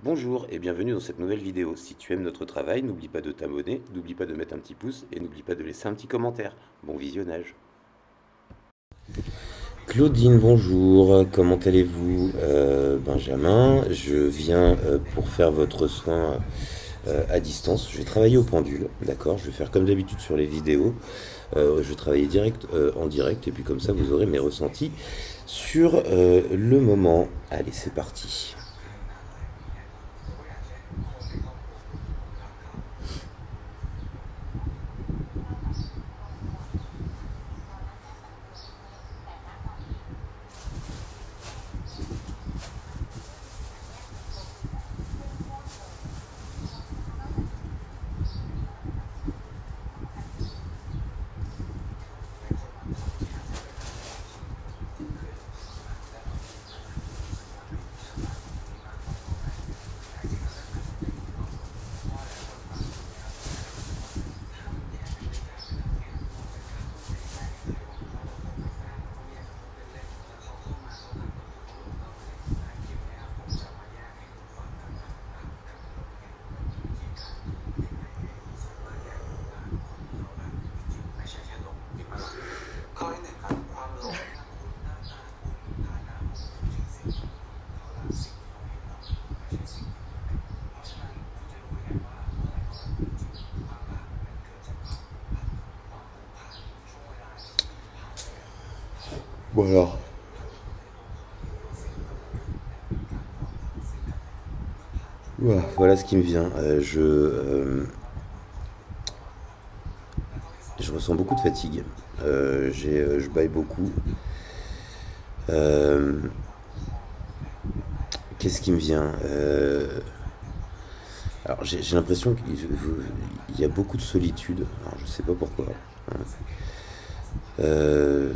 Bonjour et bienvenue dans cette nouvelle vidéo. Si tu aimes notre travail, n'oublie pas de t'abonner, n'oublie pas de mettre un petit pouce et n'oublie pas de laisser un petit commentaire. Bon visionnage. Claudine, bonjour, comment allez-vous? Benjamin, je viens pour faire votre soin à distance. Je vais travailler au pendule, d'accord? Je vais faire comme d'habitude sur les vidéos. Je vais travailler en direct et puis comme ça vous aurez mes ressentis sur le moment. Allez, c'est parti. Bon alors, voilà ce qui me vient. Je ressens beaucoup de fatigue. Je baille beaucoup. Euh, Qu'est-ce qui me vient? Alors j'ai l'impression qu'il y a beaucoup de solitude. Alors je sais pas pourquoi, hein. Euh,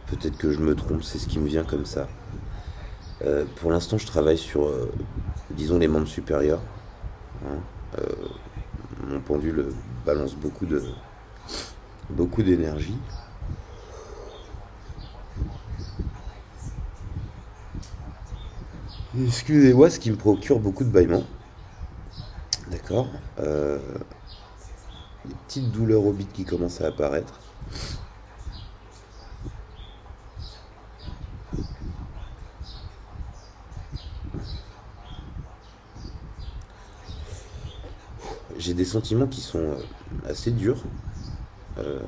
Peut-être que je me trompe, c'est ce qui me vient comme ça. Pour l'instant, je travaille sur, disons, les membres supérieurs, hein. Euh, Mon pendule balance beaucoup d'énergie. Excusez-moi, ce qui me procure beaucoup de bâillements. D'accord. Des petites douleurs au bide qui commencent à apparaître. J'ai des sentiments qui sont assez durs. Euh,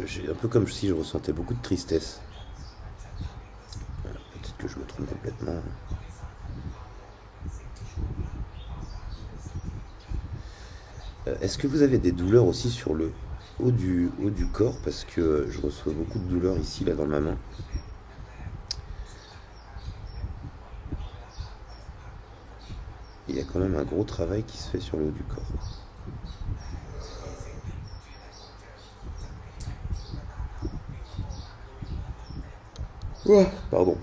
j'ai un peu comme si je ressentais beaucoup de tristesse. Peut-être que je me trompe complètement. Est-ce que vous avez des douleurs aussi sur le haut du corps? Parce que je reçois beaucoup de douleurs ici, là, dans ma main. Il y a quand même un gros travail qui se fait sur le haut du corps. Ouah, pardon.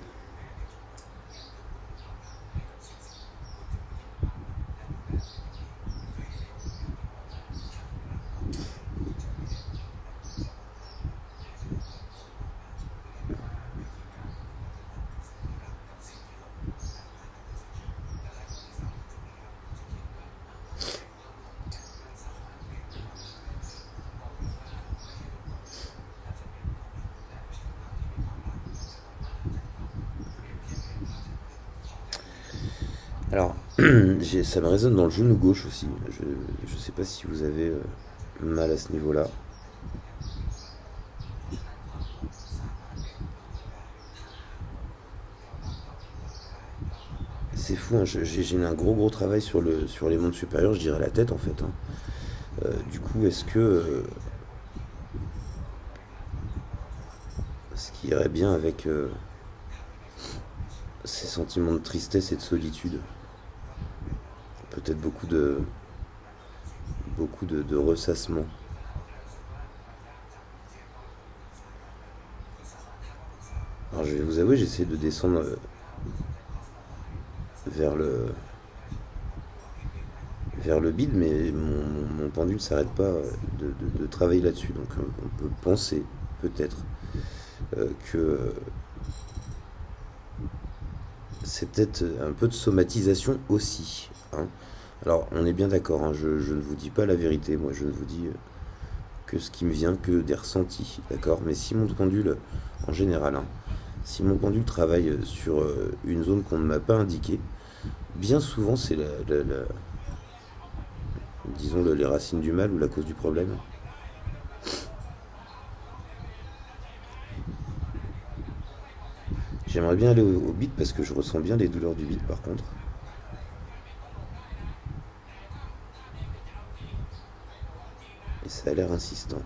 Alors, ça me résonne dans le genou gauche aussi. Je sais pas si vous avez mal à ce niveau-là. C'est fou, hein, j'ai un gros travail sur les mondes supérieurs, je dirais la tête en fait, hein. Du coup, est-ce que ce qui irait bien avec ces sentiments de tristesse et de solitude? Peut-être de ressassement. Alors je vais vous avouer, j'essaie de descendre vers vers le bide, mais mon pendule ne s'arrête pas de travailler là-dessus. Donc on peut penser, peut-être, que c'est peut-être un peu de somatisation aussi, hein. Alors on est bien d'accord, hein, je ne vous dis pas la vérité, moi je ne vous dis que ce qui me vient, que des ressentis, d'accord? Mais si mon pendule, en général, hein, si mon pendule travaille sur une zone qu'on ne m'a pas indiquée, bien souvent c'est disons les racines du mal ou la cause du problème. J'aimerais bien aller au beat parce que je ressens bien les douleurs du beat par contre. Et ça a l'air insistant.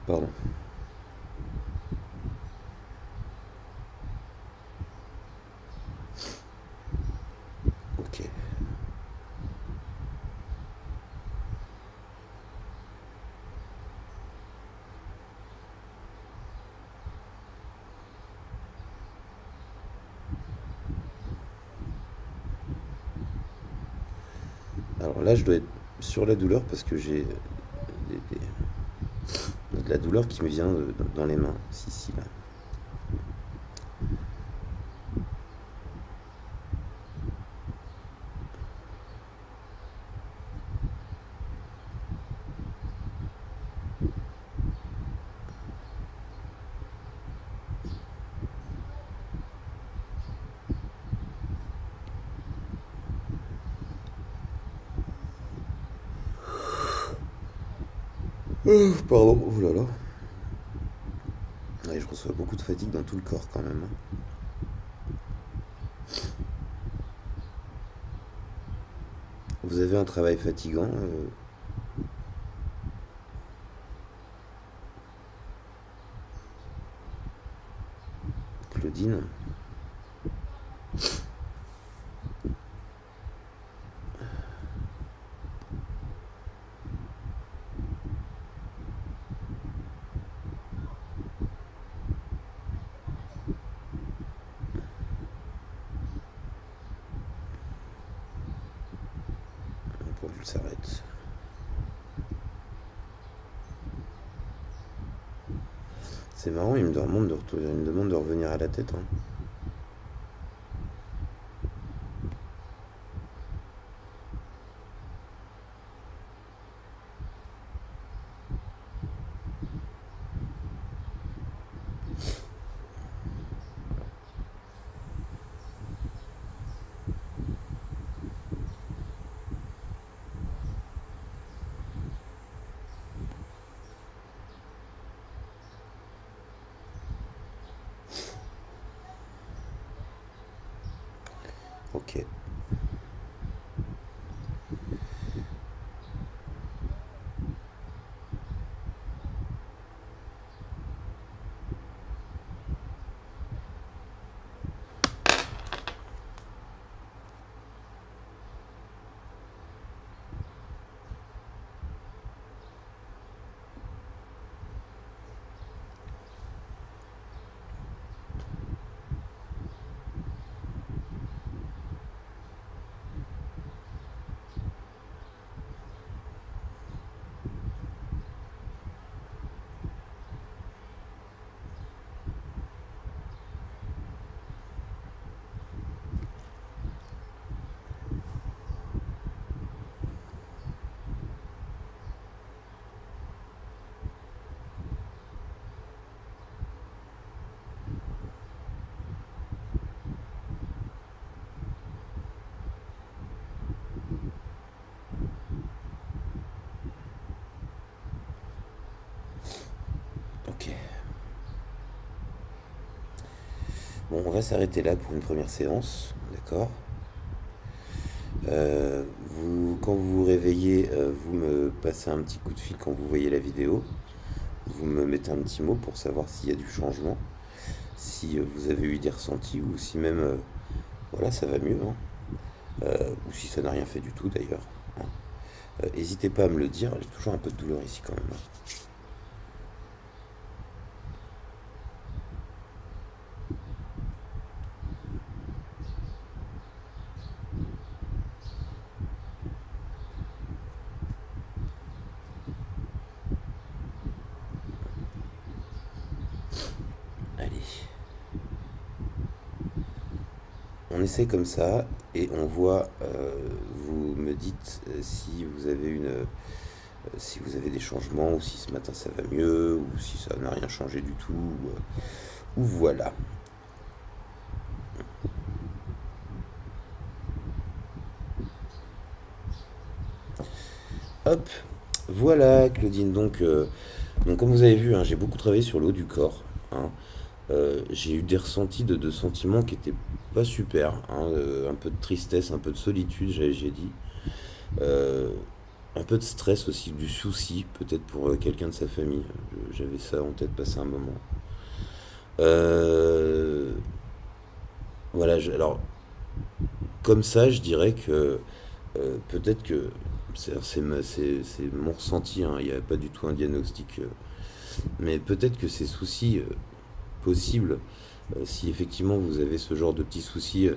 Pardon. Ok. Alors là, je dois être sur la douleur parce que j'ai de la douleur qui me vient dans les mains. Si, là. Pardon, oh là là. Ouais, je reçois beaucoup de fatigue dans tout le corps quand même, hein. Vous avez un travail fatigant, Claudine? Mon pendule s'arrête. C'est marrant, il me demande de revenir à la tête, hein. Ok. Bon, on va s'arrêter là pour une première séance, d'accord? Quand vous vous réveillez, vous me passez un petit coup de fil quand vous voyez la vidéo. Vous me mettez un petit mot pour savoir s'il y a du changement, si vous avez eu des ressentis ou si même, voilà, ça va mieux, hein. Ou si ça n'a rien fait du tout d'ailleurs, hein. N'hésitez pas à me le dire, j'ai toujours un peu de douleur ici quand même, hein. Allez, on essaie comme ça et on voit, vous me dites si vous avez si vous avez des changements ou si ce matin ça va mieux ou si ça n'a rien changé du tout ou voilà. Hop, voilà Claudine. Donc comme vous avez vu, hein, j'ai beaucoup travaillé sur le haut du corps, hein. J'ai eu des ressentis de sentiments qui étaient pas super, hein, un peu de tristesse, un peu de solitude, j'ai dit. Euh, un peu de stress aussi, du souci, peut-être pour quelqu'un de sa famille. J'avais ça en tête passé un moment. Euh, voilà, alors comme ça, je dirais que peut-être que c'est mon ressenti, hein, il n'y a pas du tout un diagnostic, mais peut-être que ces soucis possibles, si effectivement vous avez ce genre de petits soucis,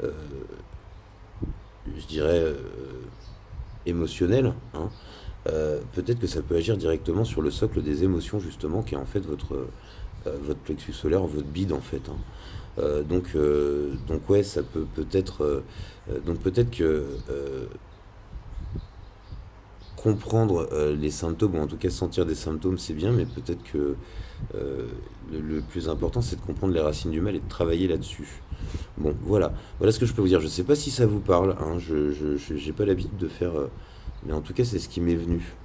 euh, je dirais, émotionnels, hein, peut-être que ça peut agir directement sur le socle des émotions, justement, qui est en fait votre plexus solaire, votre bide, en fait, hein. Donc ouais, ça peut peut-être. Donc peut-être que comprendre les symptômes, ou en tout cas sentir des symptômes, c'est bien, mais peut-être que le plus important, c'est de comprendre les racines du mal et de travailler là-dessus. Bon, voilà ce que je peux vous dire. Je sais pas si ça vous parle, hein, j'ai pas l'habitude de faire, mais en tout cas, c'est ce qui m'est venu.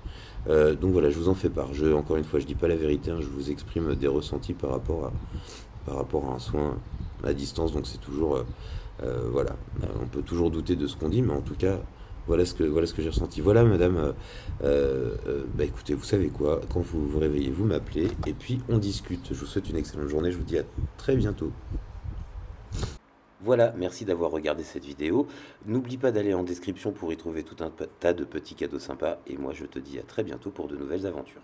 Donc voilà, je vous en fais part. Encore une fois, je dis pas la vérité, hein, je vous exprime des ressentis par rapport à un soin à distance, donc c'est toujours, voilà, on peut toujours douter de ce qu'on dit, mais en tout cas, voilà ce que j'ai ressenti. Voilà, madame, bah écoutez, vous savez quoi, quand vous vous réveillez, vous m'appelez, et puis on discute. Je vous souhaite une excellente journée, je vous dis à très bientôt. Voilà, merci d'avoir regardé cette vidéo. N'oublie pas d'aller en description pour y trouver tout un tas de petits cadeaux sympas, et moi je te dis à très bientôt pour de nouvelles aventures.